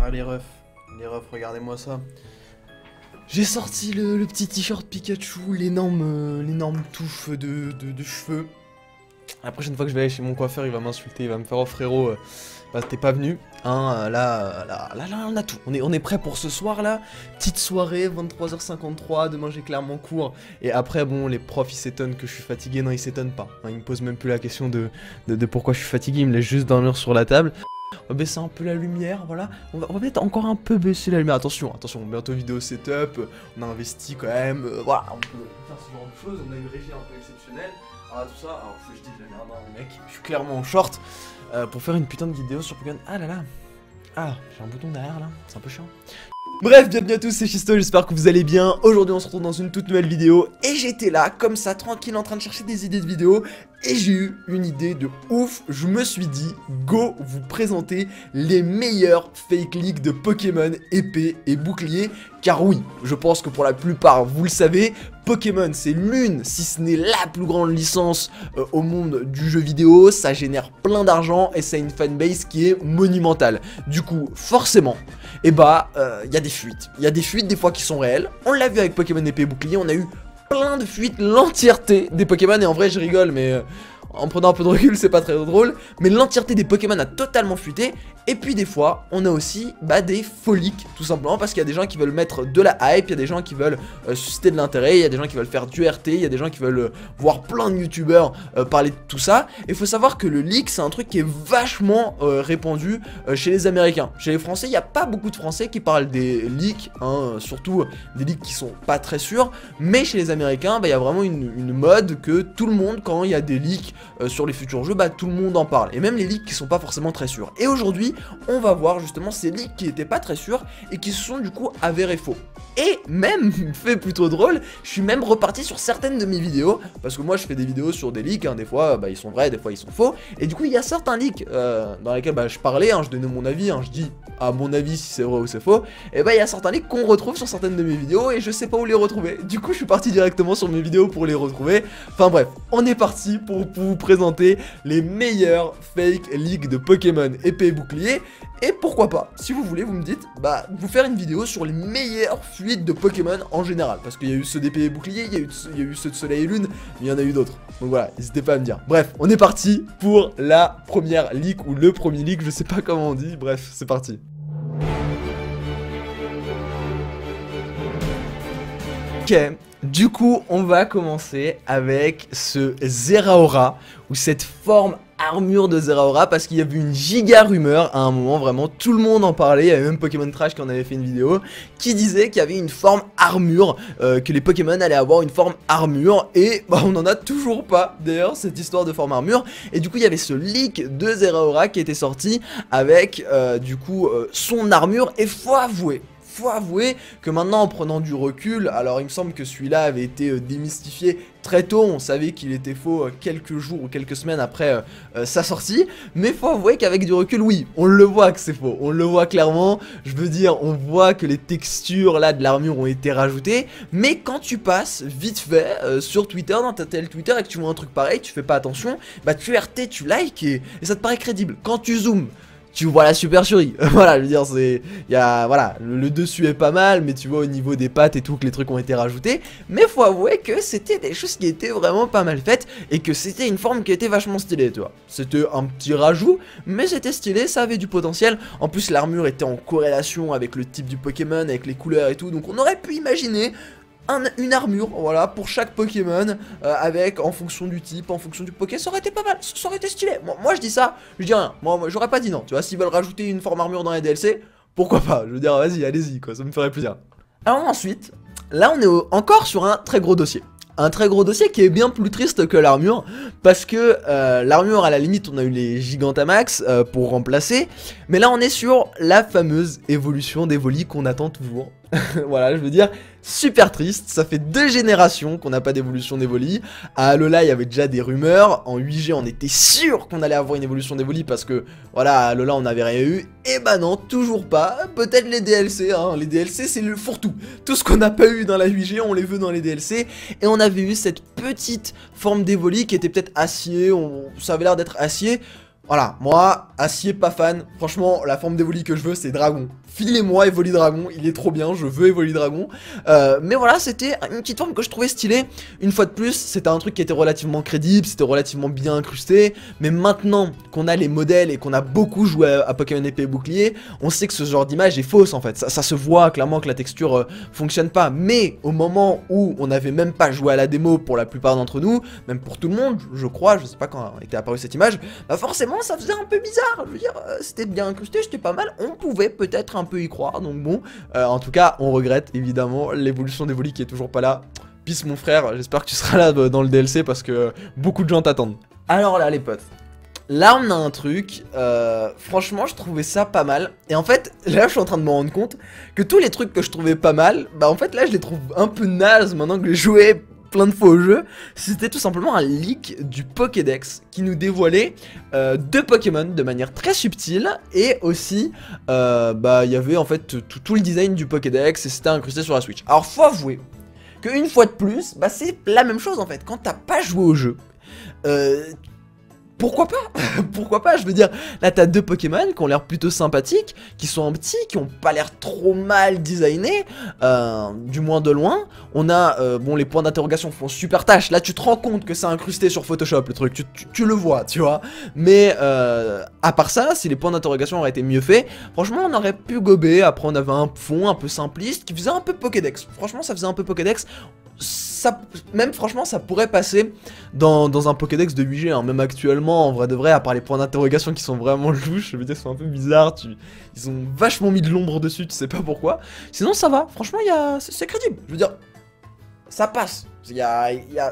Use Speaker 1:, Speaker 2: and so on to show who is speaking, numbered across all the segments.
Speaker 1: Ah les refs, regardez-moi ça. J'ai sorti le petit t-shirt Pikachu, l'énorme touffe de cheveux. La prochaine fois que je vais aller chez mon coiffeur, il va m'insulter, il va me faire: oh frérot, bah t'es pas venu. Hein, là, on a tout. On est prêt pour ce soir là. Petite soirée, 23h53, demain j'ai clairement cours. Et après, bon, les profs ils s'étonnent que je suis fatigué. Non, ils s'étonnent pas. Hein, ils me posent même plus la question de pourquoi je suis fatigué, ils me laissent juste dormir sur la table. On va baisser un peu la lumière, voilà. On va peut-être encore un peu baisser la lumière. Attention, bientôt vidéo setup. On a investi quand même. Voilà, on peut faire ce genre de choses. On a une régie un peu exceptionnelle. Ah, tout ça. Alors, faut que je dise la merde, hein, mec. Je suis clairement en short pour faire une putain de vidéo sur Pokémon. Ah là là. Ah, j'ai un bouton derrière là. C'est un peu chiant. Bref, bienvenue à tous, c'est Chisto, j'espère que vous allez bien. Aujourd'hui on se retrouve dans une toute nouvelle vidéo. Et j'étais là, comme ça, tranquille, en train de chercher des idées de vidéos. Et j'ai eu une idée de ouf. Je me suis dit, go vous présenter les meilleurs fake leaks de Pokémon épée et bouclier. Car oui, je pense que pour la plupart, vous le savez, Pokémon c'est l'une, si ce n'est la plus grande licence au monde du jeu vidéo. Ça génère plein d'argent et ça a une fanbase qui est monumentale. Du coup, forcément, et bah, y a des fuites. Il y a des fuites des fois qui sont réelles. On l'a vu avec Pokémon épée et bouclier, on a eu plein de fuites, l'entièreté des Pokémon. Et en vrai je rigole, mais en prenant un peu de recul c'est pas très drôle. Mais l'entièreté des Pokémon a totalement fuité. Et puis des fois on a aussi des faux leaks, tout simplement parce qu'il y a des gens qui veulent mettre de la hype. Il y a des gens qui veulent susciter de l'intérêt. Il y a des gens qui veulent faire du RT. Il y a des gens qui veulent voir plein de youtubeurs parler de tout ça. Et il faut savoir que le leak c'est un truc qui est vachement répandu chez les Américains. Chez les Français il n'y a pas beaucoup de Français qui parlent des leaks, hein, surtout des leaks qui sont pas très sûrs. Mais chez les Américains il y a vraiment une mode que tout le monde, quand il y a des leaks sur les futurs jeux, tout le monde en parle. Et même les leaks qui sont pas forcément très sûrs. Et aujourd'hui on va voir justement ces leaks qui étaient pas très sûrs et qui se sont du coup avérés faux. Et même, fait plutôt drôle, je suis même reparti sur certaines de mes vidéos, parce que moi je fais des vidéos sur des leaks, hein, des fois ils sont vrais, des fois ils sont faux. Et du coup il y a certains leaks dans lesquels je parlais, hein, je donnais mon avis, hein, je dis à mon avis si c'est vrai ou c'est faux. Et il y a certains leaks qu'on retrouve sur certaines de mes vidéos et je sais pas où les retrouver. Du coup je suis parti directement sur mes vidéos pour les retrouver. Enfin bref, on est parti pour vous présenter les meilleurs fake leaks de Pokémon épée et bouclier. Et pourquoi pas, si vous voulez, vous me dites, vous faire une vidéo sur les meilleures fuites de Pokémon en général. Parce qu'il y a eu ceux d'épée et bouclier, il y a eu ceux de soleil et lune, mais il y en a eu d'autres. Donc voilà, n'hésitez pas à me dire. Bref, on est parti pour la première leak, ou le premier leak, je sais pas comment on dit, bref, c'est parti. Ok, du coup, on va commencer avec ce Zeraora, ou cette forme armure de Zeraora, parce qu'il y avait une giga rumeur à un moment, vraiment tout le monde en parlait. Il y avait même Pokémon Trash qui en avait fait une vidéo qui disait qu'il y avait une forme armure, que les Pokémon allaient avoir une forme armure, et on n'en a toujours pas d'ailleurs cette histoire de forme armure. Et du coup il y avait ce leak de Zeraora qui était sorti avec du coup son armure. Et faut avouer que maintenant, en prenant du recul, alors il me semble que celui-là avait été démystifié très tôt, on savait qu'il était faux quelques jours ou quelques semaines après sa sortie, mais faut avouer qu'avec du recul, oui, on le voit que c'est faux, on le voit clairement. Je veux dire, on voit que les textures là de l'armure ont été rajoutées, mais quand tu passes vite fait sur Twitter, dans ta télé Twitter, et que tu vois un truc pareil, tu fais pas attention, tu RT, tu likes et ça te paraît crédible. Quand tu zoomes, tu vois la super Fury. Voilà, je veux dire, voilà, le dessus est pas mal, mais tu vois au niveau des pattes et tout que les trucs ont été rajoutés. Mais faut avouer que c'était des choses qui étaient vraiment pas mal faites et que c'était une forme qui était vachement stylée, tu vois. C'était un petit rajout, mais c'était stylé, ça avait du potentiel. En plus, l'armure était en corrélation avec le type du Pokémon, avec les couleurs et tout, donc on aurait pu imaginer une armure, voilà, pour chaque Pokémon, avec, en fonction du type, en fonction du Poké, ça aurait été pas mal, ça aurait été stylé. Moi je dis ça, je dis rien, moi j'aurais pas dit non, tu vois, s'ils veulent rajouter une forme armure dans les DLC, pourquoi pas, je veux dire, vas-y, allez-y, quoi, ça me ferait plaisir. Alors ensuite, là on est encore sur un très gros dossier. Un très gros dossier qui est bien plus triste que l'armure, parce que l'armure à la limite on a eu les Gigantamax pour remplacer, mais là on est sur la fameuse évolution d'Evoli qu'on attend toujours. Voilà, je veux dire, super triste, ça fait 2 générations qu'on n'a pas d'évolution d'Evoli. À Alola il y avait déjà des rumeurs, en 8G on était sûr qu'on allait avoir une évolution d'Evoli parce que voilà, à Alola on n'avait rien eu, et non, toujours pas. Peut-être les DLC, hein, les DLC c'est le fourre-tout. Tout ce qu'on n'a pas eu dans la 8G on les veut dans les DLC, et on avait eu cette petite forme d'Evoli qui était peut-être acier, ça avait l'air d'être acier. Voilà, moi, acier pas fan, franchement, la forme d'Evoli que je veux, c'est dragon. Filez-moi Evoli Dragon, il est trop bien, je veux Evoli Dragon. Mais voilà, c'était une petite forme que je trouvais stylée. Une fois de plus, c'était un truc qui était relativement crédible, c'était relativement bien incrusté. Mais maintenant qu'on a les modèles et qu'on a beaucoup joué à Pokémon épée et bouclier, on sait que ce genre d'image est fausse en fait. Ça se voit clairement que la texture fonctionne pas. Mais au moment où on n'avait même pas joué à la démo pour la plupart d'entre nous, même pour tout le monde, je crois, je sais pas quand était apparue cette image, bah forcément ça faisait un peu bizarre. Je veux dire, c'était bien incrusté, c'était pas mal. On pouvait peut-être un peu y croire, donc bon, en tout cas on regrette évidemment l'évolution d'Evoli qui est toujours pas là. Peace mon frère, j'espère que tu seras là dans le DLC parce que beaucoup de gens t'attendent. Alors là les potes, là on a un truc, franchement je trouvais ça pas mal. Et en fait là je suis en train de me rendre compte que tous les trucs que je trouvais pas mal, bah en fait là je les trouve un peu nazes maintenant que j'ai joué plein de fois au jeu. C'était tout simplement un leak du Pokédex qui nous dévoilait deux Pokémon de manière très subtile. Et aussi bah il y avait en fait tout le design du Pokédex et c'était incrusté sur la Switch. Alors faut avouer qu'une fois de plus, bah c'est la même chose en fait. Quand t'as pas joué au jeu, pourquoi pas? Pourquoi pas? Je veux dire, là t'as deux Pokémon qui ont l'air plutôt sympathiques, qui sont petits, qui ont pas l'air trop mal designés, du moins de loin. On a, bon, les points d'interrogation font super tâche. Là tu te rends compte que c'est incrusté sur Photoshop le truc, tu le vois, tu vois. Mais à part ça, si les points d'interrogation auraient été mieux faits, franchement on aurait pu gober. Après on avait un fond un peu simpliste qui faisait un peu Pokédex. Franchement ça faisait un peu Pokédex. Ça, même franchement ça pourrait passer dans un Pokédex de 8G, hein. Même actuellement en vrai de vrai, à part les points d'interrogation qui sont vraiment louches, je veux dire, sont un peu bizarres, ils ont vachement mis de l'ombre dessus, tu sais pas pourquoi. Sinon ça va, franchement c'est crédible, je veux dire, ça passe.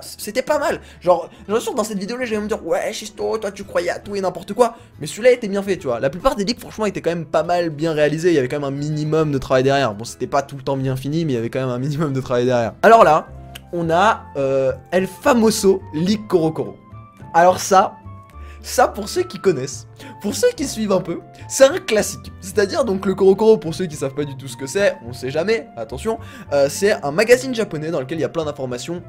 Speaker 1: C'était pas mal. Genre, je sûr dans cette vidéo là, j'allais me dire ouais Shisto, toi tu croyais à tout et n'importe quoi. Mais celui-là était bien fait, tu vois. La plupart des leaks franchement étaient quand même pas mal bien réalisés. Il y avait quand même un minimum de travail derrière. Bon, c'était pas tout le temps bien fini, mais il y avait quand même un minimum de travail derrière. Alors là, on a El Famoso Leak Korokoro. Alors ça pour ceux qui connaissent, pour ceux qui suivent un peu, c'est un classique. C'est-à-dire donc le Korokoro, pour ceux qui savent pas du tout ce que c'est, on sait jamais, attention, c'est un magazine japonais dans lequel il y a plein d'informations,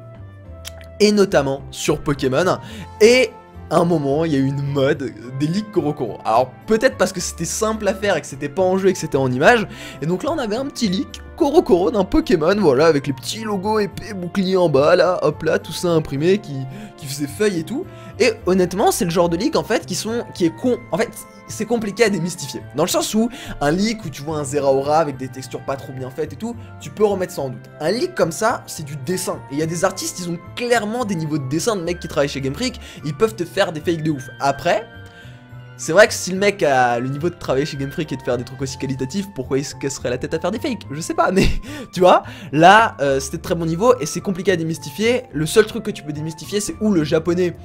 Speaker 1: et notamment sur Pokémon, et à un moment, il y a eu une mode des leaks Korokoro. Alors peut-être parce que c'était simple à faire et que c'était pas en jeu et que c'était en image, et donc là on avait un petit leak Korokoro d'un Pokémon, voilà, avec les petits logos épais boucliers en bas, là, hop là, tout ça imprimé, qui faisait feuille et tout. Et honnêtement, c'est le genre de leak en fait qui est con. En fait, c'est compliqué à démystifier. Dans le sens où un leak où tu vois un Zeraora avec des textures pas trop bien faites et tout, tu peux remettre ça en doute. Un leak comme ça, c'est du dessin. Et il y a des artistes, ils ont clairement des niveaux de dessin de mecs qui travaillent chez Game Freak, ils peuvent te faire des fakes de ouf. Après, c'est vrai que si le mec a le niveau de travailler chez Game Freak et de faire des trucs aussi qualitatifs, pourquoi il se casserait la tête à faire des fakes? Je sais pas, mais tu vois, là, c'était de très bon niveau et c'est compliqué à démystifier. Le seul truc que tu peux démystifier, c'est où le japonais,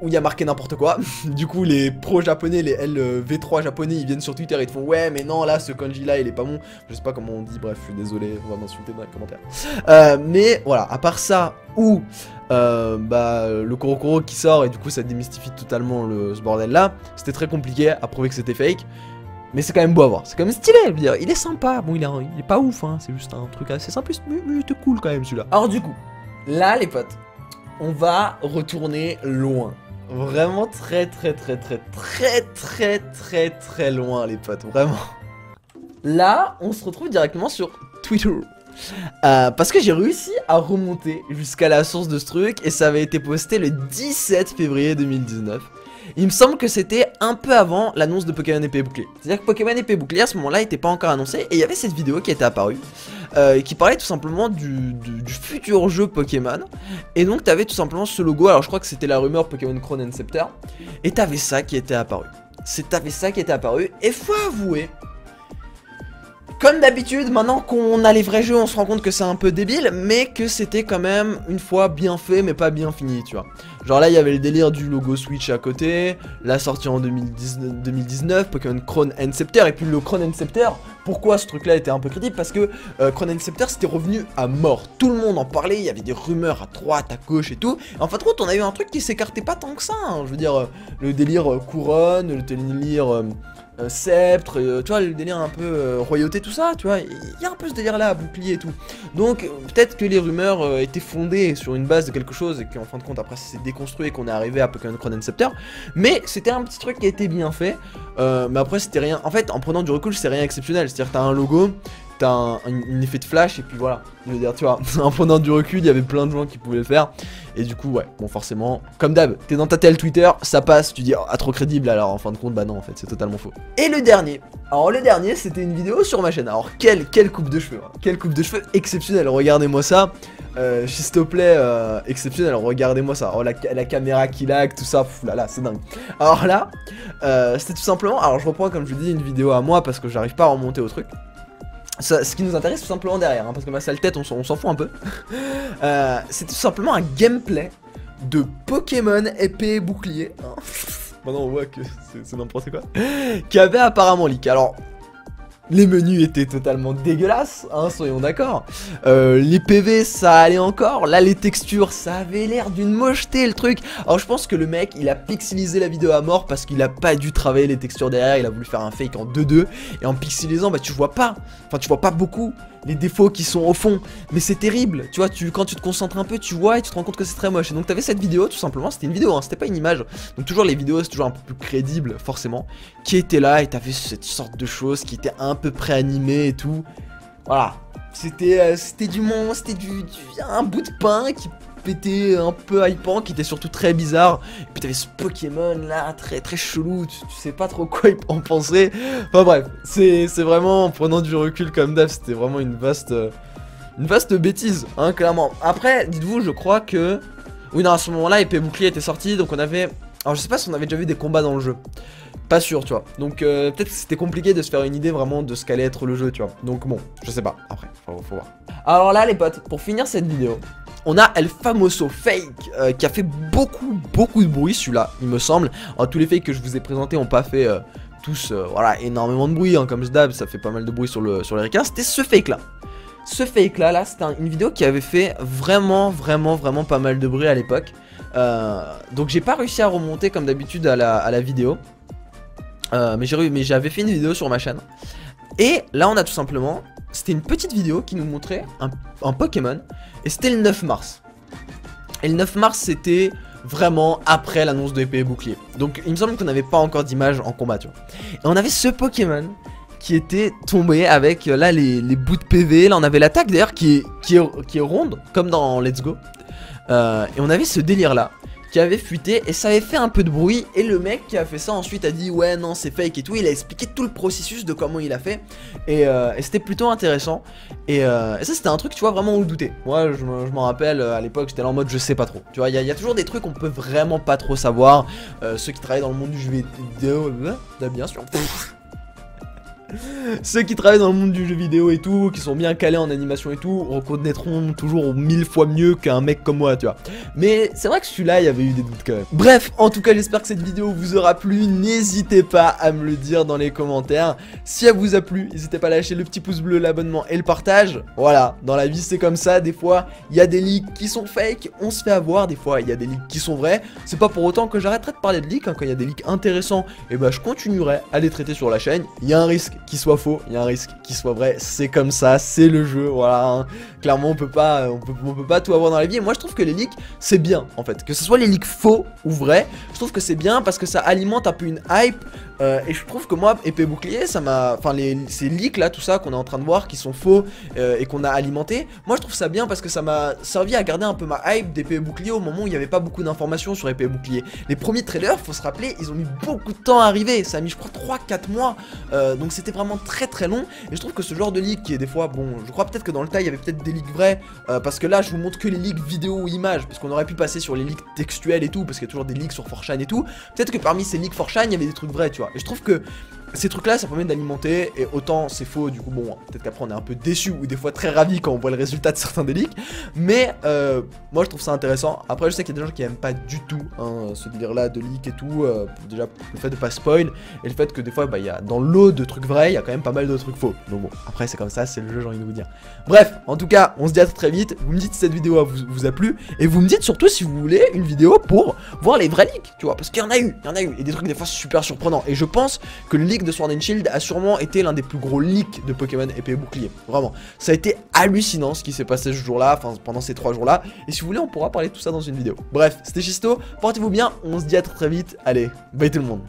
Speaker 1: où il y a marqué n'importe quoi. Du coup, les pros japonais, les LV3 japonais, ils viennent sur Twitter et ils te font ouais, mais non, là, ce kanji là, il est pas bon. Je sais pas comment on dit, bref, je suis désolé, on va m'insulter dans les commentaires. Mais voilà, à part ça, ou bah, le Korokoro qui sort et du coup ça démystifie totalement ce bordel là, c'était très compliqué à prouver que c'était fake. Mais c'est quand même beau à voir, c'est quand même stylé, je veux dire, il est sympa, bon il est pas ouf, hein, c'est juste un truc assez simple, mais il était cool quand même celui-là. Alors du coup, là les potes, on va retourner loin. Vraiment très loin les potes, vraiment. Là, on se retrouve directement sur Twitter. Parce que j'ai réussi à remonter jusqu'à la source de ce truc et ça avait été posté le 17 février 2019. Il me semble que c'était un peu avant l'annonce de Pokémon épée et bouclier. C'est-à-dire que Pokémon épée et bouclier à ce moment-là n'était pas encore annoncé et il y avait cette vidéo qui était apparue qui parlait tout simplement du futur jeu Pokémon. Et donc t'avais tout simplement ce logo, alors je crois que c'était la rumeur Pokémon Crown and Scepter. Et t'avais ça qui était apparu. Et faut avouer, comme d'habitude, maintenant qu'on a les vrais jeux, on se rend compte que c'est un peu débile, mais que c'était quand même une fois bien fait, mais pas bien fini, tu vois. Genre là, il y avait le délire du logo Switch à côté, la sortie en 2019, Pokémon Crown and Scepter, et puis le Crown and Scepter, pourquoi ce truc-là était un peu crédible? Parce que Crown and Scepter, c'était revenu à mort. Tout le monde en parlait, il y avait des rumeurs à droite, à gauche et tout. Et en fin de compte, on a eu un truc qui s'écartait pas tant que ça, hein. Je veux dire, le délire couronne, le délire sceptre, tu vois, le délire un peu royauté, tout ça, tu vois, il y a un peu ce délire là, bouclier et tout. Donc peut-être que les rumeurs étaient fondées sur une base de quelque chose et qu'en fin de compte après ça s'est déconstruit et qu'on est arrivé à Pokémon Crown and Scepter. Mais c'était un petit truc qui a été bien fait, mais après c'était rien, en fait en prenant du recul c'est rien exceptionnel, c'est-à-dire t'as un logo, t'as un effet de flash et puis voilà, je veux dire tu vois, en prenant du recul il y avait plein de gens qui pouvaient le faire. Et du coup ouais, bon forcément, comme d'hab, t'es dans ta telle Twitter, ça passe, tu dis ah trop crédible, alors en fin de compte bah non en fait c'est totalement faux. Et le dernier, alors le dernier c'était une vidéo sur ma chaîne, alors quelle coupe de cheveux, hein. Quelle coupe de cheveux exceptionnelle, regardez-moi ça, s'il te plaît, exceptionnel, regardez-moi ça, oh la caméra qui lag, tout ça, là là c'est dingue. Alors là, c'était tout simplement, alors je reprends comme je vous dis une vidéo à moi parce que j'arrive pas à remonter au truc. Ça, ce qui nous intéresse tout simplement derrière, hein, parce que ma sale tête on s'en fout un peu. C'est tout simplement un gameplay de Pokémon épée et bouclier, hein. Maintenant on voit que c'est n'importe quoi. Qui avait apparemment leak. Alors les menus étaient totalement dégueulasses, hein, soyons d'accord. Les PV ça allait encore. Là les textures ça avait l'air d'une mocheté le truc. Alors je pense que le mec il a pixelisé la vidéo à mort parce qu'il a pas dû travailler les textures derrière. Il a voulu faire un fake en 2:2. Et en pixelisant bah tu vois pas. Enfin tu vois pas beaucoup les défauts qui sont au fond, mais c'est terrible, tu vois, quand tu te concentres un peu, tu vois et tu te rends compte que c'est très moche. Et donc t'avais cette vidéo, tout simplement, c'était une vidéo, hein, c'était pas une image. Donc toujours les vidéos, c'est toujours un peu plus crédible, forcément, qui était là et t'avais cette sorte de chose qui était un peu pré-animée et tout. Voilà, c'était du monde, c'était un bout de pain qui pétait un peu hypant, qui était surtout très bizarre. Et puis t'avais ce Pokémon là, très chelou, tu sais pas trop quoi en penser. Enfin bref, c'est vraiment, en prenant du recul comme d'hab, c'était vraiment une vaste bêtise, hein, clairement. Après, dites-vous, je crois que... Oui, non, à ce moment-là, épée bouclier était sorti, donc on avait... Alors je sais pas si on avait déjà vu des combats dans le jeu. Pas sûr, tu vois. Donc peut-être que c'était compliqué de se faire une idée vraiment de ce qu'allait être le jeu, tu vois. Donc bon, je sais pas, après, faut voir. Alors là, les potes, pour finir cette vidéo... On a El Famoso Fake qui a fait beaucoup de bruit, celui-là, il me semble. Alors, tous les fakes que je vous ai présentés n'ont pas fait tous voilà, énormément de bruit, hein, comme d'hab, ça fait pas mal de bruit sur les requins. C'était ce fake-là. Ce fake-là, c'était une vidéo qui avait fait vraiment pas mal de bruit à l'époque. Donc j'ai pas réussi à remonter comme d'habitude à la vidéo. Mais j'avais fait une vidéo sur ma chaîne. Et là, on a tout simplement... C'était une petite vidéo qui nous montrait un Pokémon. Et c'était le 9 mars. Et le 9 mars, c'était vraiment après l'annonce de épée et bouclier. Donc il me semble qu'on n'avait pas encore d'image en combat, tu vois. Et on avait ce Pokémon qui était tombé avec là les bouts de PV. Là on avait l'attaque d'ailleurs qui est ronde, comme dans Let's Go. Et on avait ce délire là qui avait fuité et ça avait fait un peu de bruit. Et le mec qui a fait ça ensuite a dit ouais non c'est fake et tout. Il a expliqué tout le processus de comment il a fait. Et c'était plutôt intéressant. Et ça c'était un truc tu vois vraiment où douter. Moi je m'en rappelle à l'époque j'étais là en mode je sais pas trop. Tu vois il y a toujours des trucs qu'on peut vraiment pas trop savoir. Ceux qui travaillent dans le monde du jeu vidéo, bien sûr. Ceux qui travaillent dans le monde du jeu vidéo et tout, qui sont bien calés en animation et tout, reconnaîtront toujours 1000 fois mieux qu'un mec comme moi, tu vois. Mais c'est vrai que celui-là, il y avait eu des doutes quand même. Bref, en tout cas, j'espère que cette vidéo vous aura plu. N'hésitez pas à me le dire dans les commentaires. Si elle vous a plu, n'hésitez pas à lâcher le petit pouce bleu, l'abonnement et le partage. Voilà, dans la vie, c'est comme ça. Des fois, il y a des leaks qui sont fake, on se fait avoir. Des fois, il y a des leaks qui sont vrais. C'est pas pour autant que j'arrêterai de parler de leaks, hein. Quand il y a des leaks intéressants, et bah, je continuerai à les traiter sur la chaîne. Il y a un risque qui soit faux, il y a un risque qui soit vrai, c'est comme ça, c'est le jeu, voilà, hein. Clairement on peut pas tout avoir dans la vie, et moi je trouve que les leaks c'est bien en fait, que ce soit les leaks faux ou vrais, je trouve que c'est bien parce que ça alimente un peu une hype, et je trouve que moi, épée bouclier, ça m'a, enfin ces leaks là, tout ça qu'on est en train de voir, qui sont faux, et qu'on a alimenté, moi je trouve ça bien parce que ça m'a servi à garder un peu ma hype d'épée bouclier au moment où il n'y avait pas beaucoup d'informations sur épée bouclier. Les premiers trailers, faut se rappeler, ils ont mis beaucoup de temps à arriver, ça a mis je crois 3-4 mois, donc c'était vraiment très long, et je trouve que ce genre de leak qui est des fois, bon, je crois peut-être que dans le tas il y avait peut-être des leaks vrais, parce que là je vous montre que les leaks vidéo ou images, parce qu'on aurait pu passer sur les leaks textuels et tout, parce qu'il y a toujours des leaks sur 4chan et tout, peut-être que parmi ces leaks 4chan il y avait des trucs vrais, tu vois, et je trouve que ces trucs là ça permet d'alimenter, et autant c'est faux du coup, bon peut-être qu'après on est un peu déçu ou des fois très ravi quand on voit le résultat de certains des leaks, mais moi je trouve ça intéressant. Après je sais qu'il y a des gens qui aiment pas du tout hein, ce délire là de leak et tout, déjà le fait de pas spoil, et le fait que des fois bah, y a, dans l'eau de trucs vrais il y a quand même pas mal de trucs faux, donc bon après c'est comme ça, c'est le jeu, j'ai envie de vous dire. Bref, en tout cas on se dit à très vite, vous me dites si cette vidéo vous a plu, et vous me dites surtout si vous voulez une vidéo pour voir les vrais leaks, tu vois, parce qu'il y en a eu, et des trucs des fois super surprenants, et je pense que le leak leak de Sword and Shield a sûrement été l'un des plus gros leaks de Pokémon épée et bouclier. Vraiment, ça a été hallucinant ce qui s'est passé ce jour-là, enfin pendant ces 3 jours-là. Et si vous voulez, on pourra parler de tout ça dans une vidéo. Bref, c'était Chisto, portez-vous bien, on se dit à très vite. Allez, bye tout le monde.